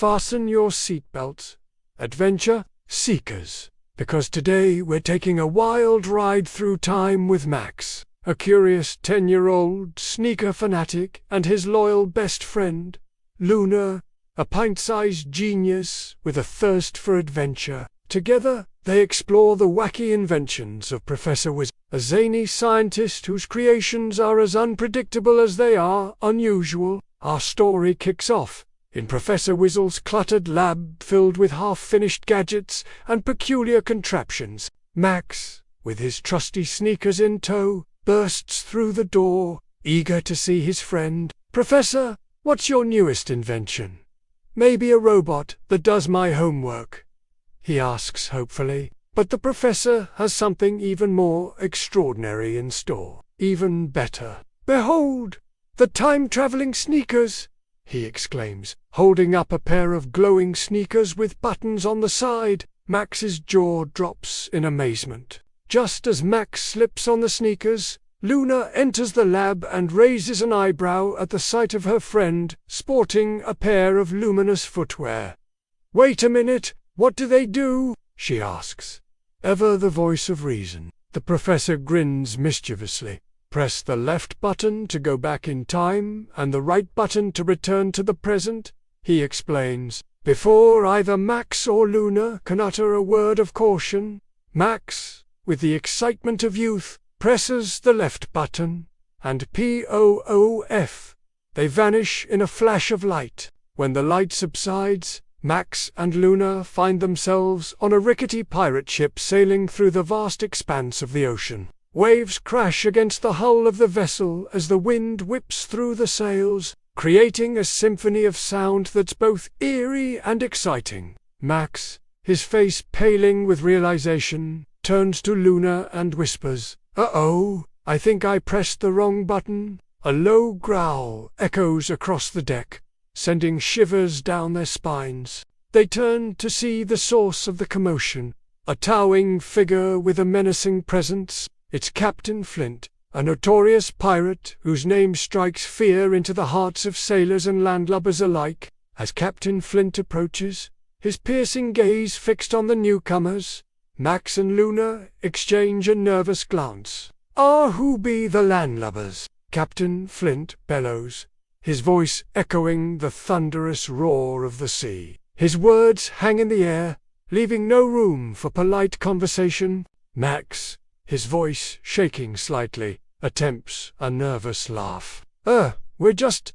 fasten your seatbelts, adventure seekers, because today we're taking a wild ride through time with Max, a curious 10-year-old sneaker fanatic, and his loyal best friend, Luna, a pint-sized genius with a thirst for adventure. Together, they explore the wacky inventions of Professor Wiz, a zany scientist whose creations are as unpredictable as they are unusual. Our story kicks off in Professor Wizzle's cluttered lab filled with half-finished gadgets and peculiar contraptions. Max, with his trusty sneakers in tow, bursts through the door, eager to see his friend. "Professor, what's your newest invention?" "Maybe a robot that does my homework," he asks hopefully. But the professor has something even more extraordinary in store. Even better. "Behold, the time-traveling sneakers!" he exclaims, holding up a pair of glowing sneakers with buttons on the side. Max's jaw drops in amazement. Just as Max slips on the sneakers, Luna enters the lab and raises an eyebrow at the sight of her friend sporting a pair of luminous footwear. "Wait a minute, what do they do?" she asks. Ever the voice of reason, the professor grins mischievously. "Press the left button to go back in time and the right button to return to the present," he explains. Before either Max or Luna can utter a word of caution, Max, with the excitement of youth, presses the left button, and poof, they vanish in a flash of light. When the light subsides, Max and Luna find themselves on a rickety pirate ship sailing through the vast expanse of the ocean. Waves crash against the hull of the vessel as the wind whips through the sails, creating a symphony of sound that's both eerie and exciting. Max, his face paling with realization, turns to Luna and whispers, "Uh-oh, I think I pressed the wrong button." A low growl echoes across the deck, sending shivers down their spines. They turn to see the source of the commotion, a towering figure with a menacing presence. It's Captain Flint, a notorious pirate whose name strikes fear into the hearts of sailors and landlubbers alike. As Captain Flint approaches, his piercing gaze fixed on the newcomers, Max and Luna exchange a nervous glance. "Who be the landlubbers?" Captain Flint bellows, his voice echoing the thunderous roar of the sea. His words hang in the air, leaving no room for polite conversation. Max, his voice shaking slightly, attempts a nervous laugh. We're just,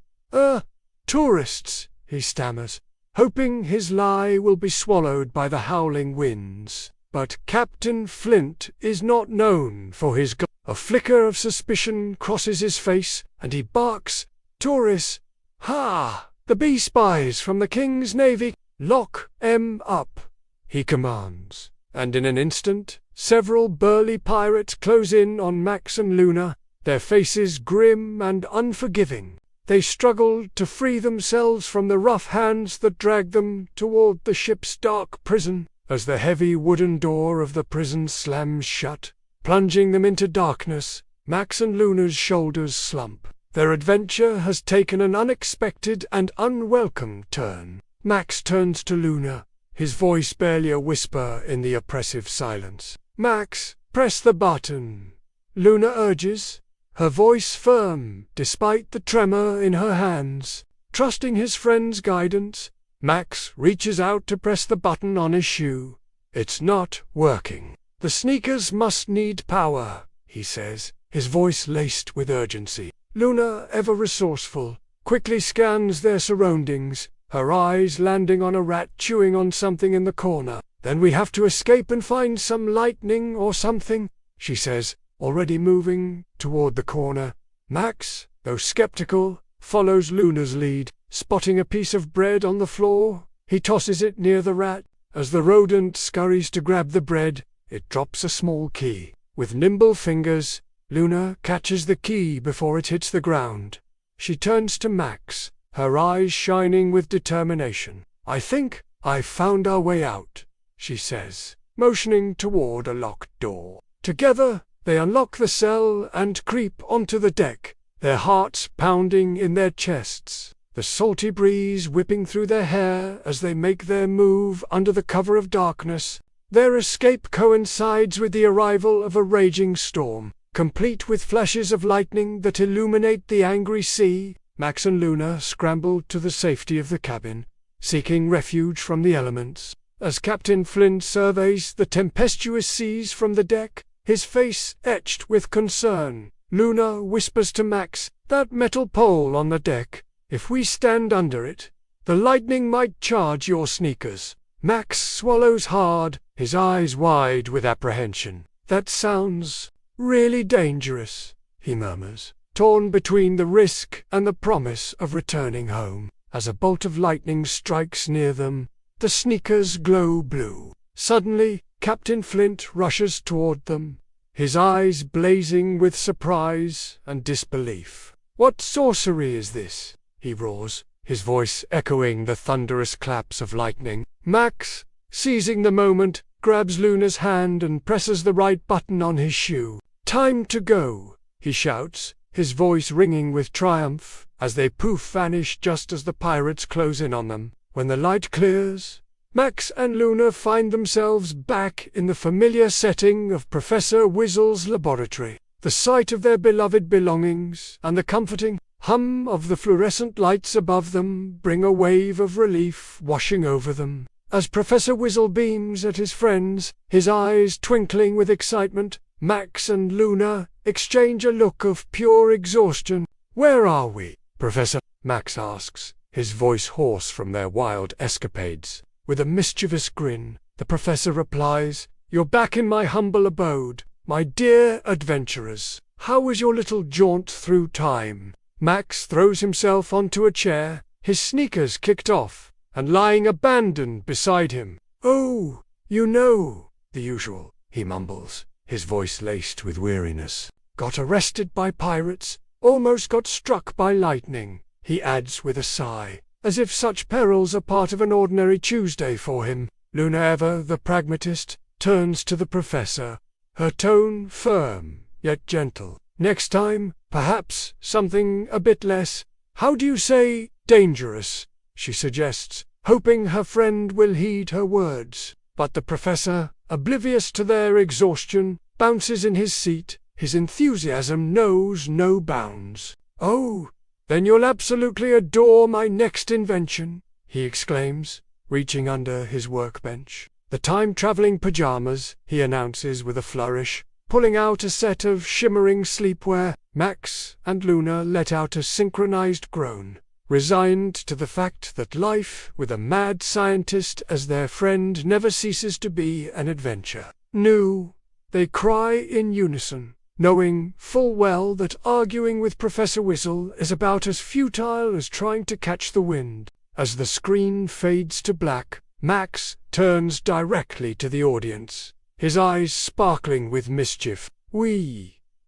tourists," he stammers, hoping his lie will be swallowed by the howling winds. But Captain Flint is not known for his A flicker of suspicion crosses his face, and he barks, "Tourists! Ha! The bee spies from the King's Navy! Lock 'em up!" he commands. And in an instant, several burly pirates close in on Max and Luna, their faces grim and unforgiving. They struggle to free themselves from the rough hands that drag them toward the ship's dark prison. As the heavy wooden door of the prison slams shut, plunging them into darkness, Max and Luna's shoulders slump. Their adventure has taken an unexpected and unwelcome turn. Max turns to Luna, his voice barely a whisper in the oppressive silence. "Max, press the button," Luna urges, her voice firm despite the tremor in her hands. Trusting his friend's guidance, Max reaches out to press the button on his shoe. It's not working. "The sneakers must need power," he says, his voice laced with urgency. Luna, ever resourceful, quickly scans their surroundings, her eyes landing on a rat chewing on something in the corner. "Then we have to escape and find some lightning or something," she says, already moving toward the corner. Max, though skeptical, follows Luna's lead. Spotting a piece of bread on the floor, he tosses it near the rat. As the rodent scurries to grab the bread, it drops a small key. With nimble fingers, Luna catches the key before it hits the ground. She turns to Max, her eyes shining with determination. "I think I've found our way out," she says, motioning toward a locked door. Together, they unlock the cell and creep onto the deck, their hearts pounding in their chests. the salty breeze whipping through their hair as they make their move under the cover of darkness. Their escape coincides with the arrival of a raging storm, complete with flashes of lightning that illuminate the angry sea. Max and Luna scramble to the safety of the cabin, seeking refuge from the elements. As Captain Flint surveys the tempestuous seas from the deck, his face etched with concern, Luna whispers to Max, "That metal pole on the deck, if we stand under it, the lightning might charge your sneakers." Max swallows hard, his eyes wide with apprehension. "That sounds really dangerous," he murmurs, torn between the risk and the promise of returning home. As a bolt of lightning strikes near them, the sneakers glow blue. Suddenly, Captain Flint rushes toward them, his eyes blazing with surprise and disbelief. "What sorcery is this?" he roars, his voice echoing the thunderous claps of lightning. Max, seizing the moment, grabs Luna's hand and presses the right button on his shoe. "Time to go," he shouts, his voice ringing with triumph, as they poof vanish just as the pirates close in on them. When the light clears, Max and Luna find themselves back in the familiar setting of Professor Whistle's laboratory. The sight of their beloved belongings and the comforting hum of the fluorescent lights above them bring a wave of relief washing over them. As Professor Whizzel beams at his friends, his eyes twinkling with excitement, Max and Luna exchange a look of pure exhaustion. "Where are we, Professor?" Max asks, his voice hoarse from their wild escapades. With a mischievous grin, the professor replies, "You're back in my humble abode, my dear adventurers. How was your little jaunt through time?" Max throws himself onto a chair, his sneakers kicked off, and lying abandoned beside him. "Oh, you know, the usual," he mumbles, his voice laced with weariness. "Got arrested by pirates, almost got struck by lightning," he adds with a sigh, as if such perils are part of an ordinary Tuesday for him. Luna, ever the pragmatist, turns to the professor, her tone firm yet gentle. "Next time, perhaps something a bit less, how do you say, dangerous?" she suggests, hoping her friend will heed her words. But the professor, oblivious to their exhaustion, bounces in his seat, his enthusiasm knows no bounds. "Oh, then you'll absolutely adore my next invention," he exclaims, reaching under his workbench. "The time-traveling pajamas," he announces with a flourish, pulling out a set of shimmering sleepwear. Max and Luna let out a synchronized groan, resigned to the fact that life with a mad scientist as their friend never ceases to be an adventure. "No," they cry in unison, knowing full well that arguing with Professor Whizzel is about as futile as trying to catch the wind. As the screen fades to black, Max turns directly to the audience, his eyes sparkling with mischief.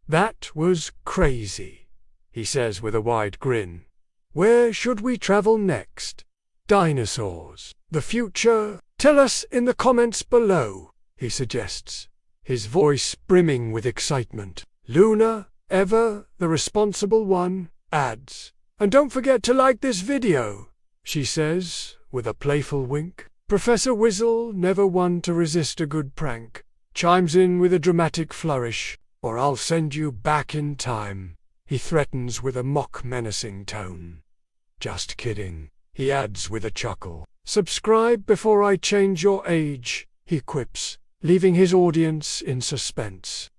That was crazy," he says with a wide grin. "Where should we travel next? Dinosaurs? The future? Tell us in the comments below," he suggests, his voice brimming with excitement. Luna, ever the responsible one, adds, "And don't forget to like this video," she says, with a playful wink. Professor Whizzel, never one to resist a good prank, chimes in with a dramatic flourish. "Or I'll send you back in time," he threatens with a mock menacing tone. "Just kidding," he adds with a chuckle. "Subscribe before I change your age," he quips, leaving his audience in suspense.